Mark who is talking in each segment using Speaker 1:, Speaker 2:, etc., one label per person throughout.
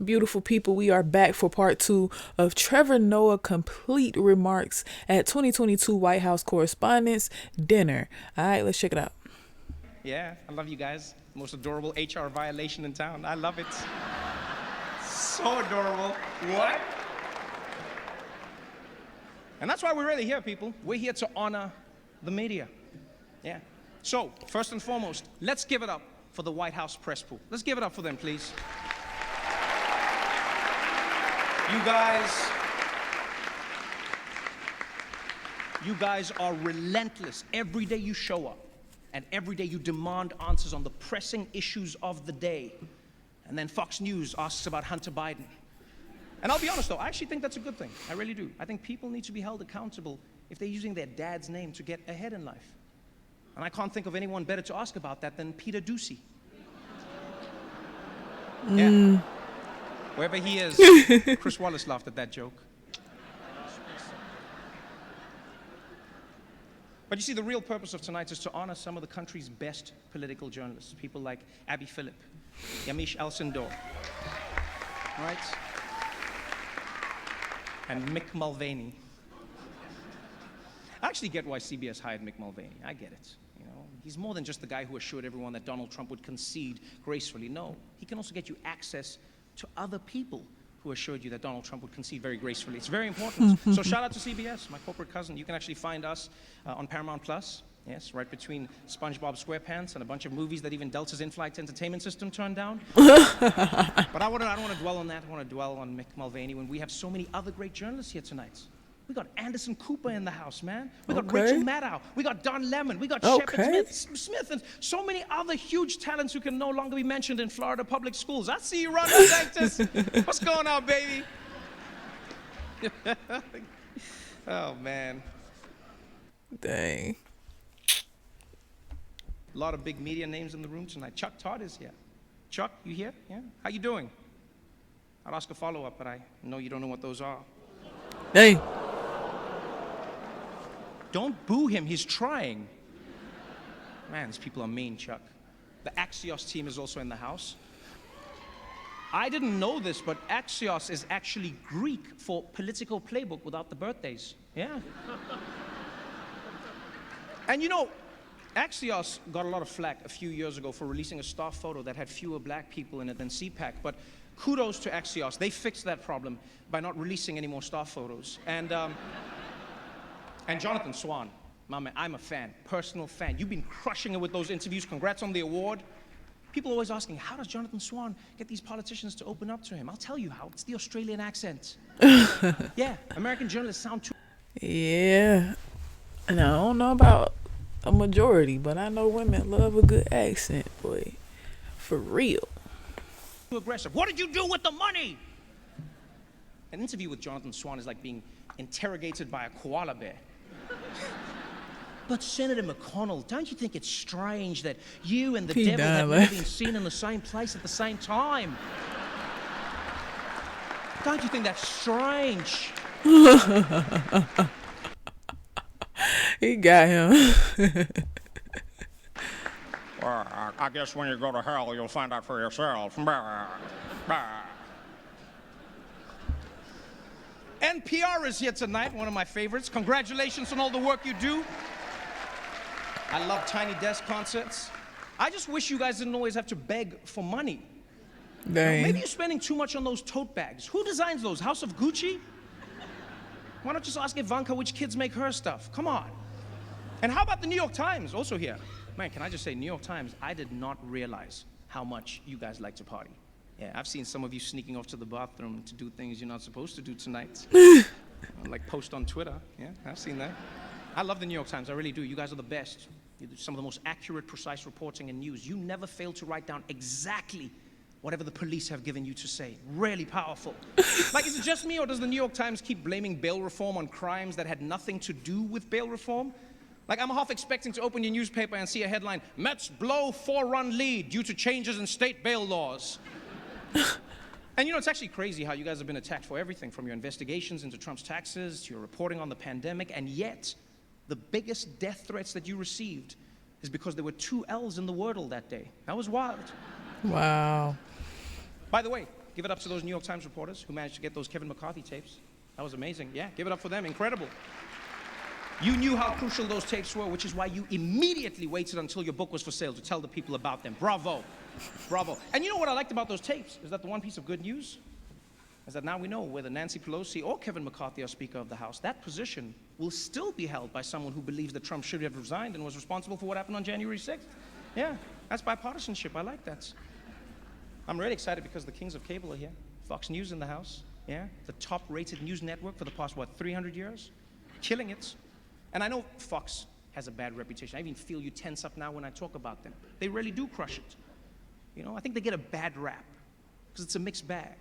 Speaker 1: Beautiful people, we are back for part two of Trevor Noah Complete Remarks at 2022 White House Correspondents Dinner. All right, let's check it out.
Speaker 2: Yeah, I love you guys. Most adorable HR violation in town. I love it. So adorable. What? And that's why we're really here, people. We're here to honor the media. Yeah. So, first and foremost, let's give it up for the White House press pool. Let's give it up for them, please. You guys are relentless. Every day you show up, and every day you demand answers on the pressing issues of the day. And then Fox News asks about Hunter Biden. And I'll be honest though, I actually think that's a good thing. I really do. I think people need to be held accountable if they're using their dad's name to get ahead in life. And I can't think of anyone better to ask about that than pt2. Yeah. Wherever he is, Chris Wallace laughed at that joke. But you see, the real purpose of tonight is to honor some of the country's best political journalists, people like Abby Phillip, Yamiche Alcindor, right? And Mick Mulvaney. I actually get why CBS hired Mick Mulvaney. I get it. You know, he's more than just the guy who assured everyone that Donald Trump would concede gracefully. No, he can also get you access to other people who assured you that Donald Trump would concede very gracefully. It's very important. So shout out to CBS, my corporate cousin. You can actually find us on Paramount Plus. Yes, right between SpongeBob SquarePants and a bunch of movies that even Delta's in-flight entertainment system turned down. But I don't want to dwell on that. I want to dwell on Mick Mulvaney when we have so many other great journalists here tonight. We got Anderson Cooper in the house, man. We got Rachel Maddow. We got Don Lemon. We got Shepard Smith, and so many other huge talents who can no longer be mentioned in Florida public schools. I see you, Ron DeSantis. What's going on, baby? Oh, man.
Speaker 1: Dang.
Speaker 2: A lot of big media names in the room tonight. Chuck Todd is here. Chuck, you here? Yeah? How you doing? I'll ask a follow-up, but I know you don't know what those are.
Speaker 1: Hey.
Speaker 2: Don't boo him, he's trying. Man, these people are mean, Chuck. The Axios team is also in the house. I didn't know this, but Axios is actually Greek for political playbook without the birthdays. Yeah. And you know, Axios got a lot of flack a few years ago for releasing a staff photo that had fewer black people in it than CPAC, but kudos to Axios. They fixed that problem by not releasing any more staff photos. And Jonathan Swan, my man, I'm a fan, personal fan. You've been crushing it with those interviews. Congrats on the award. People are always asking, how does Jonathan Swan get these politicians to open up to him? I'll tell you how. It's the Australian accent. Yeah, American journalists sound too...
Speaker 1: Yeah. And I don't know about a majority, but I know women love a good accent, boy. For real.
Speaker 2: Too aggressive. What did you do with the money? An interview with Jonathan Swan is like being interrogated by a koala bear. But Senator McConnell, don't you think it's strange that you and the devil have never been seen in the same place at the same time? Don't you think that's strange?
Speaker 1: He got him.
Speaker 3: Well, I guess when you go to hell, you'll find out for yourself.
Speaker 2: NPR is here tonight, one of my favorites. Congratulations on all the work you do. I love Tiny Desk concerts. I just wish you guys didn't always have to beg for money.
Speaker 1: Dang.
Speaker 2: Maybe you're spending too much on those tote bags. Who designs those? House of Gucci? Why not just ask Ivanka which kids make her stuff? Come on. And how about the New York Times, also here? Man, can I just say, New York Times, I did not realize how much you guys like to party. Yeah, I've seen some of you sneaking off to the bathroom to do things you're not supposed to do tonight. Like post on Twitter. Yeah, I've seen that. I love the New York Times, I really do. You guys are the best. You do some of the most accurate, precise reporting and news. You never fail to write down exactly whatever the police have given you to say. Really powerful. Like, is it just me, or does the New York Times keep blaming bail reform on crimes that had nothing to do with bail reform? Like, I'm half expecting to open your newspaper and see a headline, Mets blow 4-run lead due to changes in state bail laws. And you know, it's actually crazy how you guys have been attacked for everything, from your investigations into Trump's taxes to your reporting on the pandemic, and yet the biggest death threats that you received is because there were 2 L's in the Wordle that day. That was wild.
Speaker 1: Wow.
Speaker 2: By the way, Give it up to those New York Times reporters who managed to get those Kevin McCarthy tapes. That was amazing. Yeah, give it up for them. Incredible. You knew how crucial those tapes were, which is why you immediately waited until your book was for sale to tell the people about them. Bravo. Bravo. And you know what I liked about those tapes? Is that the one piece of good news? Is that now we know whether Nancy Pelosi or Kevin McCarthy are Speaker of the House, that position will still be held by someone who believes that Trump should have resigned and was responsible for what happened on January 6th. Yeah, that's bipartisanship. I like that. I'm really excited because the kings of cable are here. Fox News in the house. Yeah, the top-rated news network for the past, 300 years? Killing it. And I know Fox has a bad reputation. I even feel you tense up now when I talk about them. They really do crush it. You know, I think they get a bad rap because it's a mixed bag.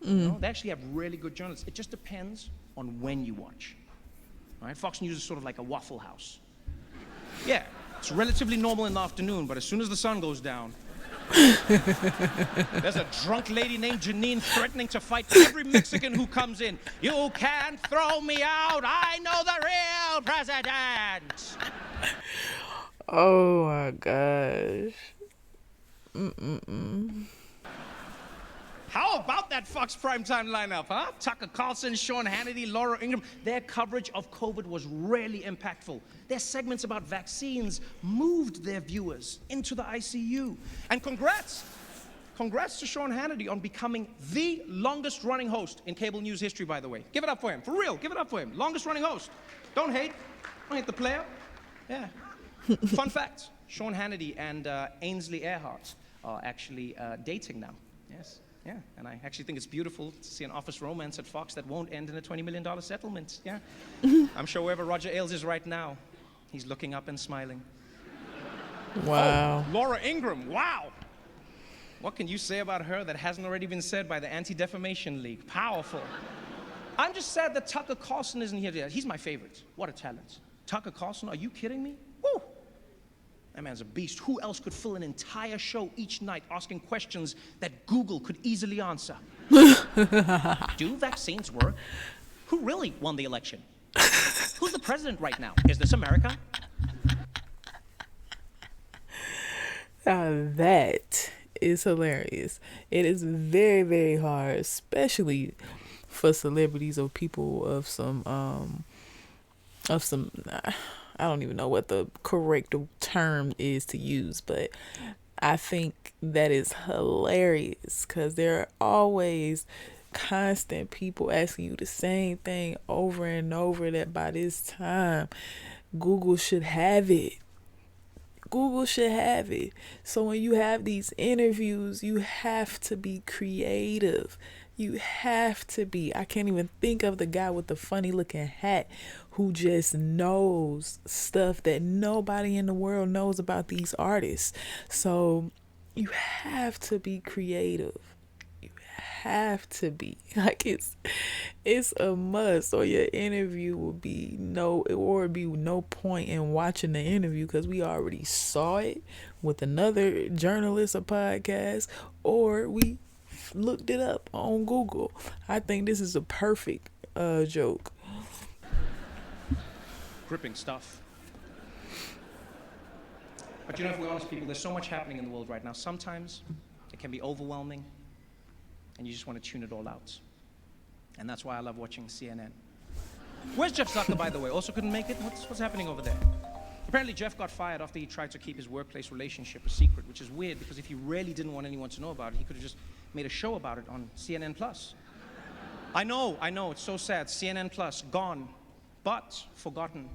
Speaker 2: You know, they actually have really good journalists. It just depends on when you watch. All right, Fox News is sort of like a Waffle House. Yeah, it's relatively normal in the afternoon, but as soon as the sun goes down, there's a drunk lady named Janine threatening to fight every Mexican who comes in. You can't throw me out. I know the real president.
Speaker 1: Oh my gosh.
Speaker 2: How about that Fox primetime lineup, huh? Tucker Carlson, Sean Hannity, Laura Ingraham. Their coverage of COVID was really impactful. Their segments about vaccines moved their viewers into the ICU. And congrats to Sean Hannity on becoming the longest running host in cable news history, by the way. Give it up for him, for real, give it up for him. Longest running host. Don't hate the player. Yeah. Fun fact, Sean Hannity and Ainsley Earhart are actually dating now. Yes. Yeah, and I actually think it's beautiful to see an office romance at Fox that won't end in a $20 million settlement. Yeah, I'm sure wherever Roger Ailes is right now, he's looking up and smiling.
Speaker 1: Wow.
Speaker 2: Oh, Laura Ingraham, wow. What can you say about her that hasn't already been said by the Anti-Defamation League? Powerful. I'm just sad that Tucker Carlson isn't here today. He's my favorite. What a talent. Tucker Carlson, are you kidding me? Woo! That man's a beast. Who else could fill an entire show each night asking questions that Google could easily answer? Do vaccines work? Who really won the election? Who's the president right now? Is this America?
Speaker 1: That is hilarious. It is very, very hard, especially for celebrities or people of some I don't even know what the correct term is to use, but I think that is hilarious because there are always constant people asking you the same thing over and over that by this time, Google should have it. Google should have it. So when you have these interviews, you have to be creative. You have to be. I can't even think of the guy with the funny looking hat who just knows stuff that nobody in the world knows about these artists. So you have to be creative. You have to be. Like it's a must, or your interview will be no point in watching the interview because we already saw it with another journalist or podcast, or we looked it up on Google. I think this is a perfect joke.
Speaker 2: Gripping stuff. But you know, if we're honest people, there's so much happening in the world right now. Sometimes it can be overwhelming and you just want to tune it all out. And that's why I love watching CNN. Where's Jeff Zucker, by the way? Also couldn't make it? What's happening over there? Apparently Jeff got fired after he tried to keep his workplace relationship a secret, which is weird because if he really didn't want anyone to know about it, he could have just made a show about it on CNN Plus. I know, it's so sad. CNN Plus, gone, but forgotten.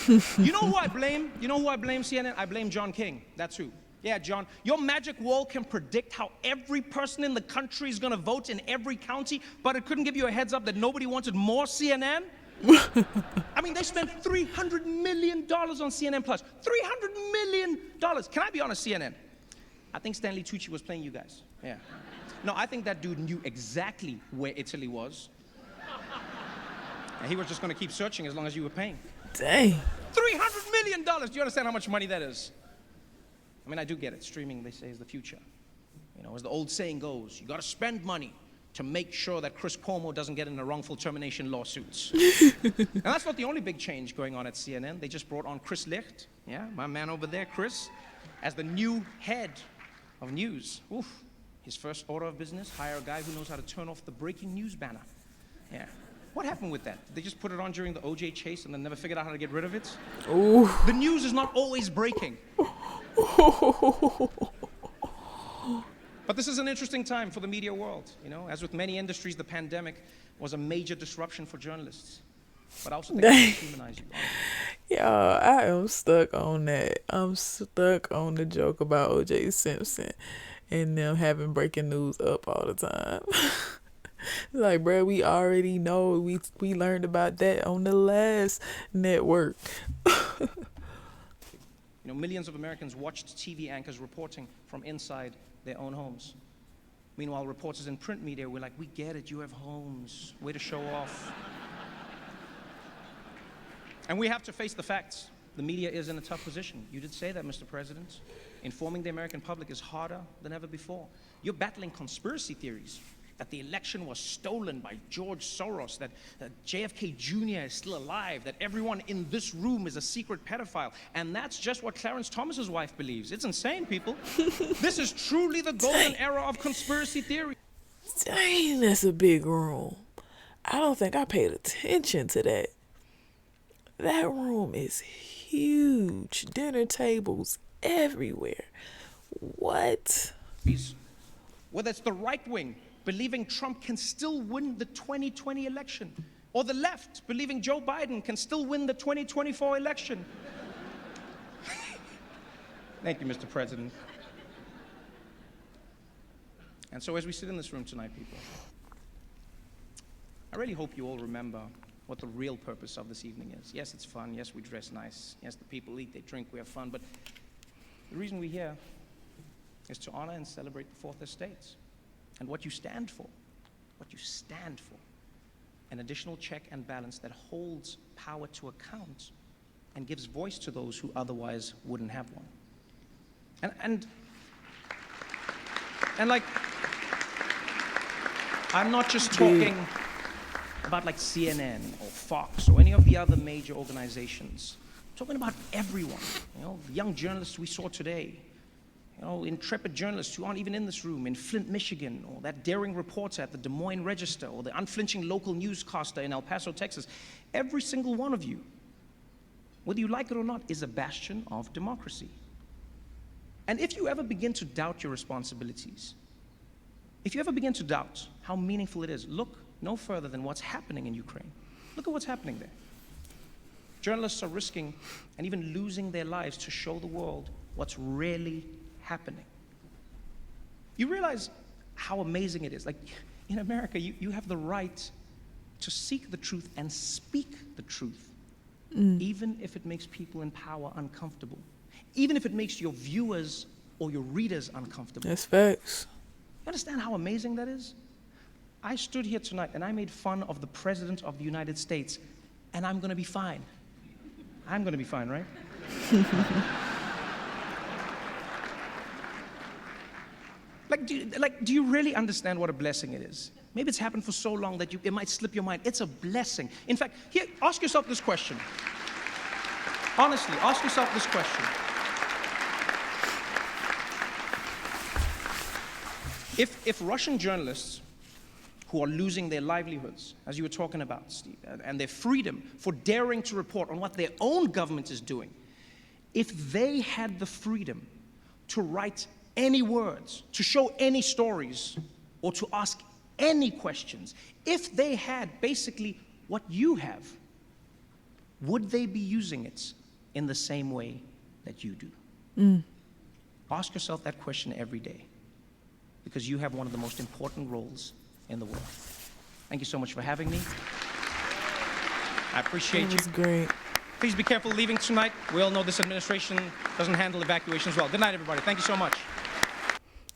Speaker 2: You know who I blame? You know who I blame, CNN? I blame John King. That's who. Yeah, John, your magic wall can predict how every person in the country is gonna vote in every county, but it couldn't give you a heads up that nobody wanted more CNN? I mean, they spent $300 million on CNN Plus. $300 million. Can I be honest, CNN? I think Stanley Tucci was playing you guys. Yeah. No, I think that dude knew exactly where Italy was. And he was just gonna keep searching as long as you were paying.
Speaker 1: Dang.
Speaker 2: $300 million. Do you understand how much money that is? I mean, I do get it. Streaming, they say, is the future. You know, as the old saying goes, you gotta spend money to make sure that Chris Cuomo doesn't get into wrongful termination lawsuits. And that's not the only big change going on at CNN. They just brought on Chris Licht, yeah, my man over there, Chris, as the new head of news. Oof. His first order of business, hire a guy who knows how to turn off the breaking news banner. Yeah. What happened with that? Did they just put it on during the OJ chase and then never figured out how to get rid of it?
Speaker 1: Ooh.
Speaker 2: The news is not always breaking. But this is an interesting time for the media world. You know, as with many industries, the pandemic was a major disruption for journalists. But I also think it can humanize you.
Speaker 1: Yeah, I am stuck on that. I'm stuck on the joke about O.J. Simpson and them having breaking news up all the time. Like, bro, we already know. We learned about that on the last network.
Speaker 2: You know, millions of Americans watched TV anchors reporting from inside their own homes. Meanwhile, reporters in print media were like, we get it, you have homes, way to show off. And we have to face the facts. The media is in a tough position. You did say that, Mr. President. Informing the American public is harder than ever before. You're battling conspiracy theories, that the election was stolen by George Soros, that JFK Jr. is still alive, that everyone in this room is a secret pedophile. And that's just what Clarence Thomas's wife believes. It's insane, people. This is truly the golden era of conspiracy theory.
Speaker 1: Dang, that's a big room. I don't think I paid attention to that. That room is huge. Dinner tables everywhere. What?
Speaker 2: Whether it's the right wing believing Trump can still win the 2020 election, or the left believing Joe Biden can still win the 2024 election. Thank you, Mr. President. And so as we sit in this room tonight, people, I really hope you all remember what the real purpose of this evening is. Yes, it's fun. Yes, we dress nice. Yes, the people eat, they drink, we have fun. But the reason we're here is to honor and celebrate the Fourth Estate and what you stand for. What you stand for. An additional check and balance that holds power to account and gives voice to those who otherwise wouldn't have one. And like, I'm not just talking about like CNN or Fox or any of the other major organizations. I'm talking about everyone. You know, the young journalists we saw today, you know, intrepid journalists who aren't even in this room in Flint, Michigan, or that daring reporter at the Des Moines Register, or the unflinching local newscaster in El Paso, Texas. Every single one of you, whether you like it or not, is a bastion of democracy. And if you ever begin to doubt your responsibilities, if you ever begin to doubt how meaningful it is, look no further than what's happening in Ukraine. Look at what's happening there. Journalists are risking and even losing their lives to show the world what's really happening. You realize how amazing it is. Like, in America, you have the right to seek the truth and speak the truth, even if it makes people in power uncomfortable, even if it makes your viewers or your readers uncomfortable.
Speaker 1: That's facts.
Speaker 2: You understand how amazing that is? I stood here tonight and I made fun of the President of the United States, and I'm gonna be fine. I'm gonna be fine, right? Do you really understand what a blessing it is? Maybe it's happened for so long that it might slip your mind. It's a blessing. In fact, here, ask yourself this question. Honestly, ask yourself this question. If Russian journalists who are losing their livelihoods, as you were talking about, Steve, and their freedom for daring to report on what their own government is doing, if they had the freedom to write any words, to show any stories, or to ask any questions, if they had basically what you have, would they be using it in the same way that you do? Ask yourself that question every day, because you have one of the most important roles in the world. Thank you so much for having me. I appreciate you.
Speaker 1: That was great.
Speaker 2: Please be careful leaving tonight. We all know this administration doesn't handle evacuations well. Good night, everybody. Thank you so much.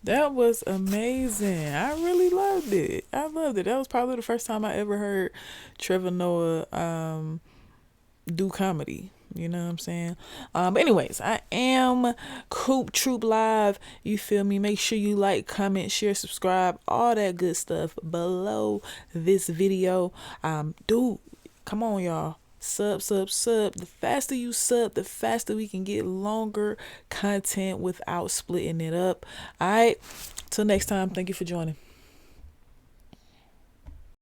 Speaker 1: That was amazing. I really loved it. I loved it. That was probably the first time I ever heard Trevor Noah do comedy. You know what I'm saying? But anyways, I am Coop Troop Live. You feel me? Make sure you like, comment, share, subscribe, all that good stuff below this video. Dude, come on, y'all. Sub, sub, sub. The faster you sub, the faster we can get longer content without splitting it up. All right. Till next time. Thank you for joining.